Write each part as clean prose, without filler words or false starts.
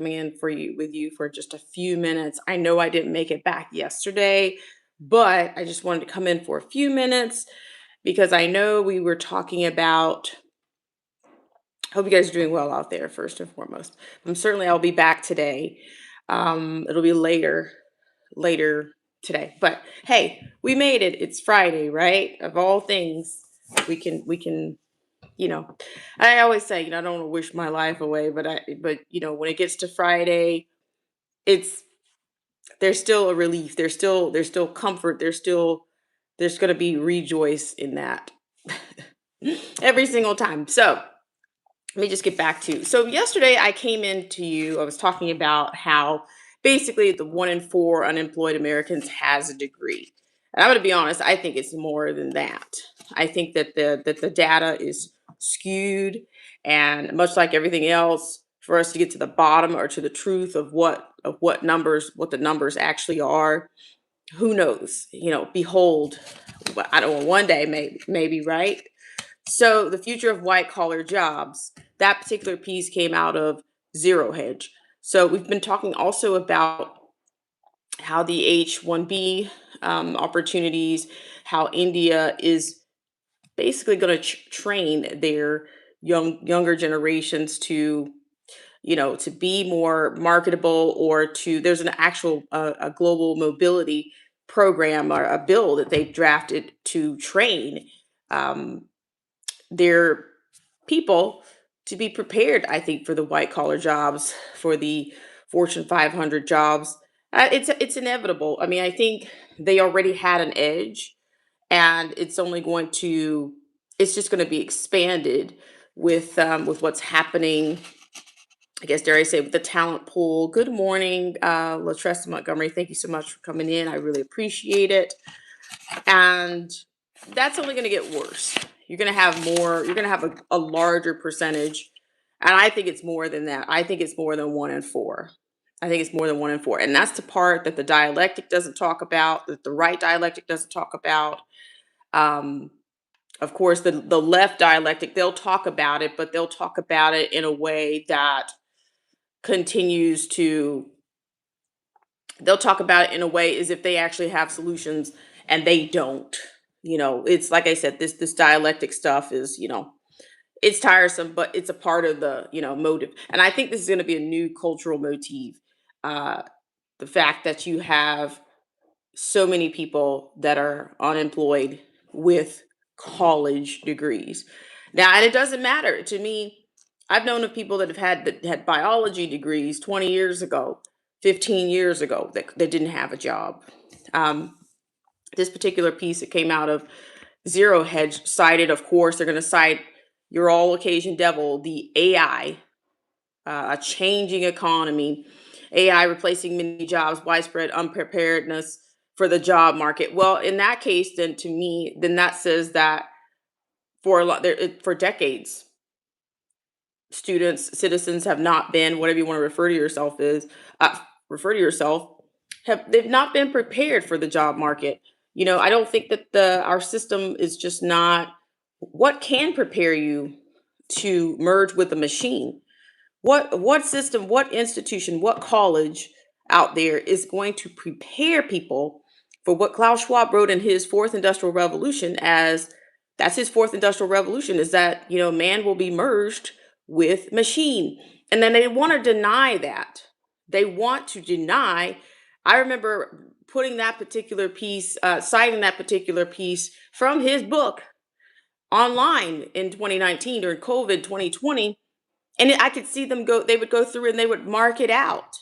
coming in for you with you for just a few minutes. I know I didn't make it back yesterday, but I just wanted to come in for a few minutes because I know we were talking about. Hope you guys are doing well out there, first and foremost. Certainly I'll be back today. It'll be later today. But hey, we made it. It's Friday, right? Of all things, we can I always say, I don't want to wish my life away, but when it gets to Friday, it's there's still a relief. There's still comfort. There's going to be rejoice in that every single time. So, let me just get back to. So yesterday I came in to you. I was talking about how basically the 1 in 4 unemployed Americans has a degree. And I'm going to be honest. I think it's more than that. I think that the data is skewed, and much like everything else, for us to get to the bottom or to the truth of what the numbers actually are, who knows? Behold, I don't know. One day, maybe, right? So the future of white collar jobs, that particular piece came out of Zero Hedge. So we've been talking also about how the H-1B opportunities, how India is basically going to train their younger generations to be more marketable, or there's an actual a global mobility program or a bill that they've drafted to train um, their people to be prepared, I think, for the white collar jobs, for the Fortune 500 jobs. It's inevitable. I mean, I think they already had an edge, and it's just going to be expanded with what's happening. I guess, dare I say, with the talent pool. Good morning, Latressa Montgomery. Thank you so much for coming in. I really appreciate it. And that's only going to get worse. You're going to have a larger percentage. And I think it's more than that. I think it's more than 1 in 4. I think it's more than 1 in 4. And that's the part that the dialectic doesn't talk about, that the right dialectic doesn't talk about. Um, of course, the left dialectic, they'll talk about it, but they'll talk about it in a way that continues to they'll talk about it in a way as if they actually have solutions, and they don't. It's like I said, this dialectic stuff is, it's tiresome, but it's a part of the, motive. And I think this is going to be a new cultural motif. uh the fact that you have so many people that are unemployed with college degrees now, and it doesn't matter to me. I've known of people that had biology degrees 20 years ago, 15 years ago, that didn't have a job. um, this particular piece that came out of Zero Hedge cited, of course, they're going to cite your all occasion devil, the AI, a changing economy, AI replacing many jobs, widespread unpreparedness for the job market. Well, in that case, then to me, then that says that for decades, citizens have not been, whatever you want to uh, refer to yourself, they've not been prepared for the job market. I don't think that the our system is just not. What can prepare you to merge with a machine? What system, what institution, what college out there is going to prepare people for what Klaus Schwab wrote in his fourth industrial revolution? As that's his fourth industrial revolution, is that man will be merged with machine. And then they want to deny that. They want to deny. I remember putting that particular piece, citing that particular piece from his book online in 2019 during COVID 2020. And I could see them go, they would go through and they would mark it out.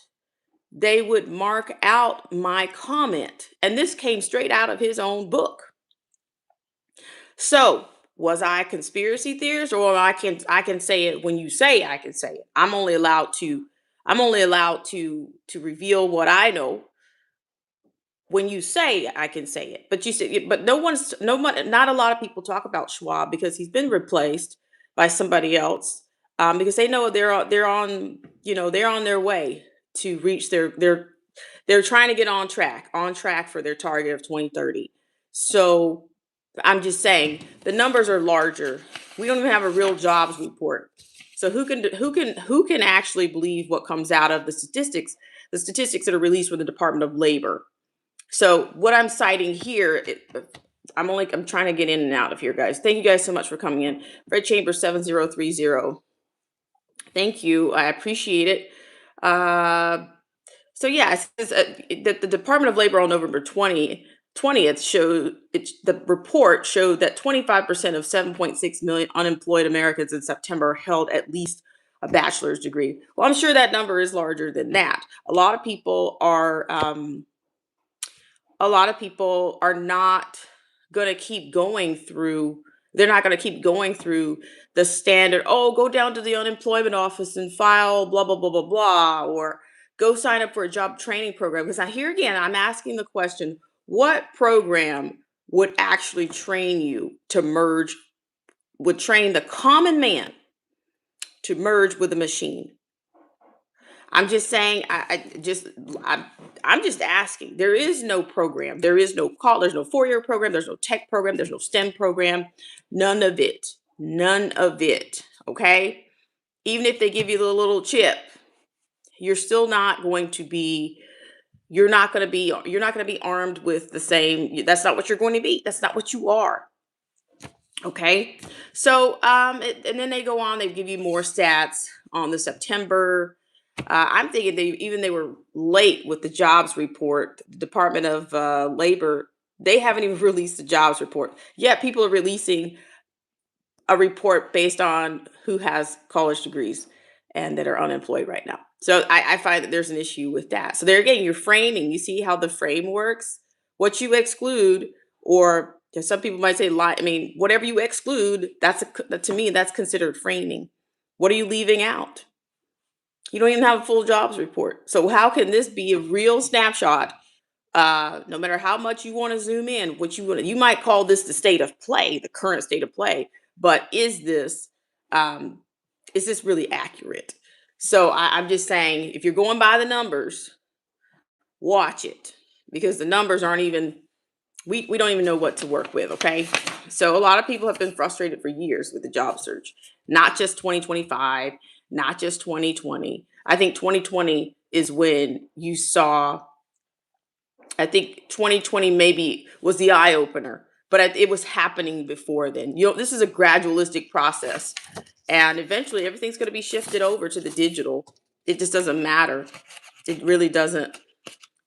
They would mark out my comment. And this came straight out of his own book. So, was I a conspiracy theorist, or I can say it when you say I can say it? I'm only allowed to reveal what I know when you say I can say it. But not a lot of people talk about Schwab because he's been replaced by somebody else, because they know they're on their way to reach they're trying to get on track for their target of 2030. So I'm just saying the numbers are larger. We don't even have a real jobs report. So who can actually believe what comes out of the statistics that are released from the Department of Labor? So what I'm citing here, I'm trying to get in and out of here, guys. Thank you guys so much for coming in. Fred Chambers 7030. Thank you. I appreciate it. Uh, so yeah, it says that the Department of Labor on November 20th showed the report showed that 25% of 7.6 million unemployed Americans in September held at least a bachelor's degree. Well, I'm sure that number is larger than that. A lot of people are not going to keep going through they're not going to keep going through the standard, oh, go down to the unemployment office and file blah blah blah blah blah, or go sign up for a job training program. Because here again, I'm asking the question, what program would actually train the common man to merge with a machine? I'm just saying, I'm just asking. There is no program. There is no call. There's no 4-year program. There's no tech program. There's no STEM program. None of it. None of it. Okay. Even if they give you the little chip, you're still not going to be. You're not going to be. You're not going to be armed with the same. That's not what you're going to be. That's not what you are. Okay. So, and then they go on. They give you more stats on the September. I'm thinking they were late with the jobs report. The Department of Labor, they haven't even released the jobs report yet. People are releasing a report based on who has college degrees and that are unemployed right now. So I find that there's an issue with that. So there again, you're framing. You see how the frame works. What you exclude, or some people might say lie. I mean, whatever you exclude, to me that's considered framing. What are you leaving out? You don't even have a full jobs report. So how can this be a real snapshot? No matter how much you want to zoom in, you might call this the state of play, the current state of play, but um, is this really accurate? So I'm just saying, if you're going by the numbers, watch it, because the numbers aren't even we don't even know what to work with. Okay, so a lot of people have been frustrated for years with the job search, not just 2025, not just 2020. I think 2020 is when you saw. I think 2020 maybe was the eye opener, but it was happening before then. This is a gradualistic process, and eventually everything's going to be shifted over to the digital. It just doesn't matter. It really doesn't.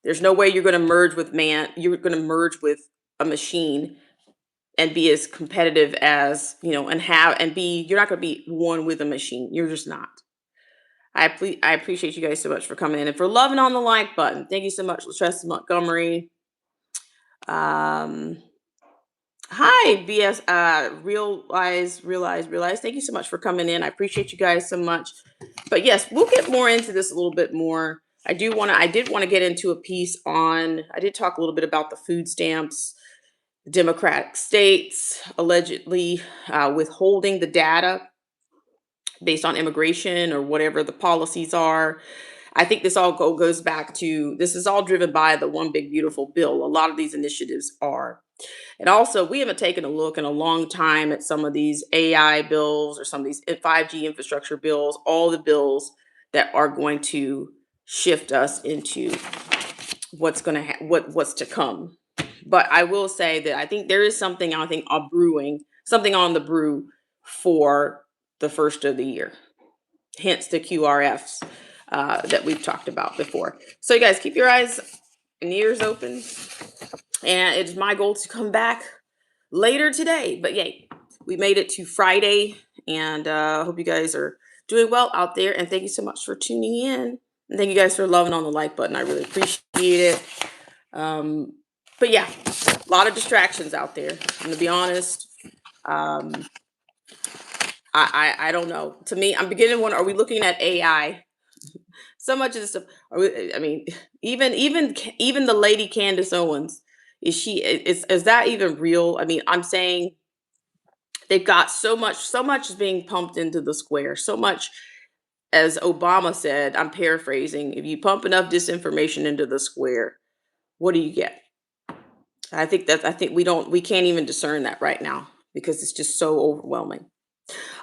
There's no way you're going to merge with man. You're going to merge with a machine and be as competitive as, and be. You're not going to be one with a machine. You're just not. I appreciate you guys so much for coming in and for loving on the like button. Thank you so much, Latressa Montgomery. Um, Hi, BS. Realize. Thank you so much for coming in. I appreciate you guys so much. But yes, we'll get more into this a little bit more. I did want to get into a piece on. I did talk a little bit about the food stamps, Democratic states allegedly withholding the data based on immigration or whatever the policies are. I think this all goes back to, this is all driven by the One Big Beautiful Bill. A lot of these initiatives are. And also, we haven't taken a look in a long time at some of these AI bills or some of these 5G infrastructure bills, all the bills that are going to shift us into what's to come. But I will say that I think there is something something on the brew for the first of the year. Hence the QRFs that we've talked about before. So you guys keep your eyes and ears open. And it's my goal to come back later today. But yay, we made it to Friday, and I hope you guys are doing well out there. And thank you so much for tuning in. And thank you guys for loving on the like button. I really appreciate it. But yeah, a lot of distractions out there. I'm gonna be honest. Um, I don't know. To me, I'm beginning to wonder: are we looking at AI? So much of this stuff. I mean, even the lady Candace Owens, is that even real? I mean, I'm saying they've got so much is being pumped into the square. So much, as Obama said, I'm paraphrasing, if you pump enough disinformation into the square, what do you get? I think we can't even discern that right now because it's just so overwhelming.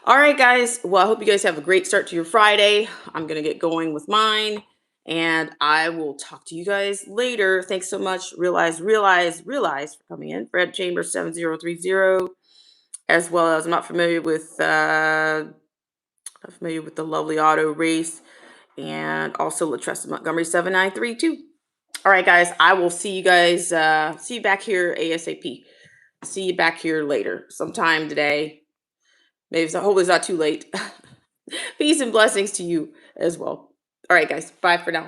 All right, guys. Well, I hope you guys have a great start to your Friday. I'm going to get going with mine and I will talk to you guys later. Thanks so much. Realize for coming in. Fred Chambers 7030, as well as I'm not familiar with the lovely auto race, and also Latressa Montgomery 7932. All right, guys. I will see you guys. See you back here ASAP. See you back here later, sometime today. Maybe so. Hopefully it's not too late. Peace and blessings to you as well. All right, guys. Bye for now.